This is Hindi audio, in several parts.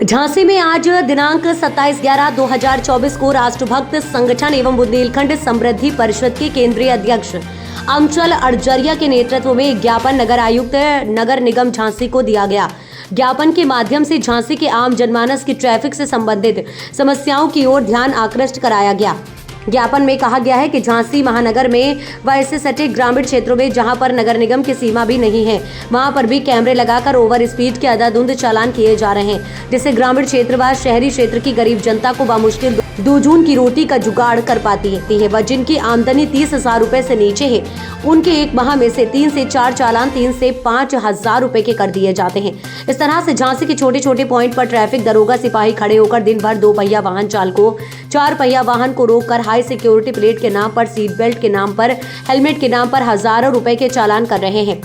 झांसी में आज दिनांक 27/11/2024 को राष्ट्रभक्त संगठन एवं बुंदेलखंड समृद्धि परिषद के केंद्रीय अध्यक्ष अंचल अड़जरिया के नेतृत्व में एक ज्ञापन नगर आयुक्त नगर निगम झांसी को दिया गया। ज्ञापन के माध्यम से झांसी के आम जनमानस की ट्रैफिक से संबंधित समस्याओं की ओर ध्यान आकृष्ट कराया गया। ज्ञापन में कहा गया है कि झांसी महानगर में व इससे सटे ग्रामीण क्षेत्रों में जहां पर नगर निगम की सीमा भी नहीं है, वहां पर भी कैमरे लगाकर ओवर स्पीड के अंधाधुंध चालान किए जा रहे हैं, जिससे ग्रामीण क्षेत्र व शहरी क्षेत्र की गरीब जनता को बामुश्किल दो जून की रोटी का जुगाड़ कर पाती है व जिनकी आमदनी 30,000 रुपए से नीचे है, उनके एक माह में से 3 से 4 चालान 3 से 5,000 रुपए के कर दिए जाते हैं। इस तरह से झांसी के छोटे छोटे पॉइंट पर ट्रैफिक दरोगा सिपाही खड़े होकर दिन भर 2 पहिया वाहन चालकों 4 पहिया वाहन को रोककर हाई सिक्योरिटी प्लेट के नाम पर, सीट बेल्ट के नाम पर, हेलमेट के नाम पर हजारों रुपए के चालान कर रहे हैं।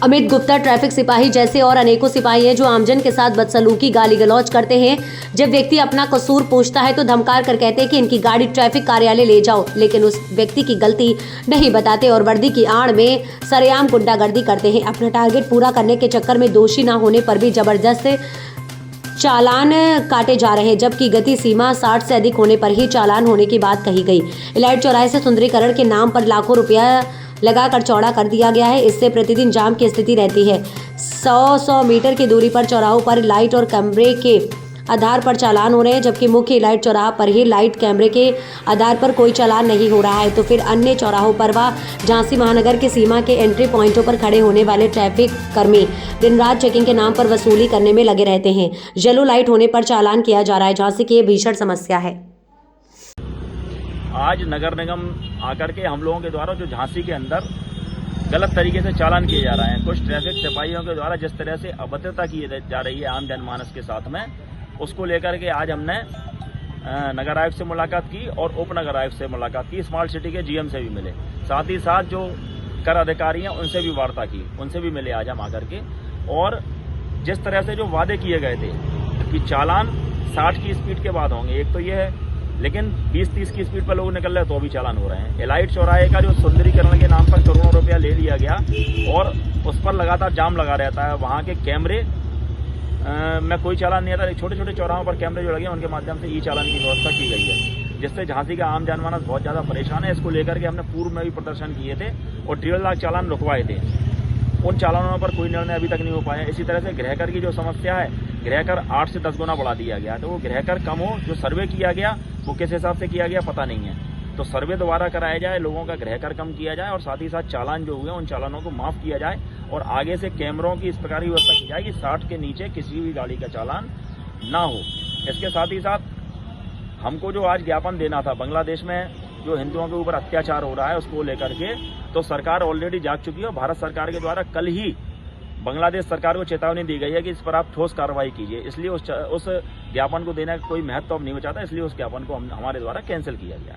अमित गुप्ता ट्रैफिक सिपाही जैसे और अनेकों सिपाही हैं जो आमजन के साथ बदसलूकी गाली गलौज करते हैं। जब व्यक्ति अपना कसूर पूछता है तो धमकार कर कहते हैं कि इनकी गाड़ी ट्रैफिक कार्यालय ले जाओ, लेकिन उस व्यक्ति की गलती नहीं बताते और वर्दी की आड़ में सरेआम गुंडागर्दी करते हैं। अपना टारगेट पूरा करने के चक्कर में दोषी न होने पर भी जबरदस्त चालान काटे जा रहे हैं, जबकि गति सीमा 60 से अधिक होने पर ही चालान होने की बात कही गई। इलाइट चौराहे से सुंदरीकरण के नाम पर लाखों रुपया लगाकर चौड़ा कर दिया गया है। इससे प्रतिदिन जाम की स्थिति रहती है। 100 मीटर की दूरी पर चौराहों पर लाइट और कैमरे के आधार पर चालान हो रहे हैं, जबकि मुख्य लाइट चौराहा पर ही लाइट कैमरे के आधार पर कोई चालान नहीं हो रहा है। तो फिर अन्य चौराहों पर व झांसी महानगर की सीमा के एंट्री पॉइंटों पर खड़े होने वाले ट्रैफिक कर्मी दिन रात चेकिंग के नाम पर वसूली करने में लगे रहते हैं। येलो लाइट होने पर चालान किया जा रहा है। झांसी की ये भीषण समस्या है। आज नगर निगम आकर के हम लोगों के द्वारा जो झांसी के अंदर गलत तरीके से चालान किए जा रहे हैं, कुछ ट्रैफिक सिपाहियों के द्वारा जिस तरह से अभद्रता की जा रही है आम जनमानस के साथ में, उसको लेकर के आज हमने नगर आयुक्त से मुलाकात की और उप नगर आयुक्त से मुलाकात की। स्मार्ट सिटी के जीएम से भी मिले, साथ ही साथ जो कर अधिकारी हैं उनसे भी वार्ता की, उनसे भी मिले आज हम आकर के। और जिस तरह से जो वादे किए गए थे कि चालान 60 की स्पीड के बाद होंगे, एक तो ये है, लेकिन 20-30 की स्पीड पर लोग निकल रहे हैं तो भी चालान हो रहे हैं। एलाइट चौराहे का जो सुंदरीकरण के नाम पर करोड़ों रुपया ले लिया गया और उस पर लगातार जाम लगा रहता है। वहाँ के कैमरे में कोई चालान नहीं आता। छोटे छोटे चौराहों पर कैमरे जो लगे हैं उनके माध्यम से ई चालान की व्यवस्था की गई है, जिससे झांसी का आम जनमानस बहुत ज़्यादा परेशान है। इसको लेकर के हमने पूर्व में भी प्रदर्शन किए थे और 1.5 लाख चालान रुकवाए थे। उन चालानों पर कोई निर्णय अभी तक नहीं हो पाया। इसी तरह से गृहकर की जो समस्या है, गृहकर 8 से 10 गुना बढ़ा दिया गया, तो वो गृहकर कम हो। जो सर्वे किया गया वो किस हिसाब से किया गया पता नहीं है, तो सर्वे दोबारा कराया जाए, लोगों का गृहकर कम किया जाए और साथ ही साथ चालान जो हुए उन चालानों को माफ़ किया जाए और आगे से कैमरों की इस प्रकार की व्यवस्था की जाए कि 60 के नीचे किसी भी गाड़ी का चालान ना हो। इसके साथ ही साथ हमको जो आज ज्ञापन देना था, बांग्लादेश में जो हिंदुओं के ऊपर अत्याचार हो रहा है उसको लेकर के, तो सरकार ऑलरेडी जाग चुकी है। भारत सरकार के द्वारा कल ही बांग्लादेश सरकार को चेतावनी दी गई है कि इस पर आप ठोस कार्रवाई कीजिए। इसलिए उस ज्ञापन को देने का कोई महत्व अब नहीं बचाता, इसलिए उस ज्ञापन को हमारे द्वारा कैंसिल किया गया।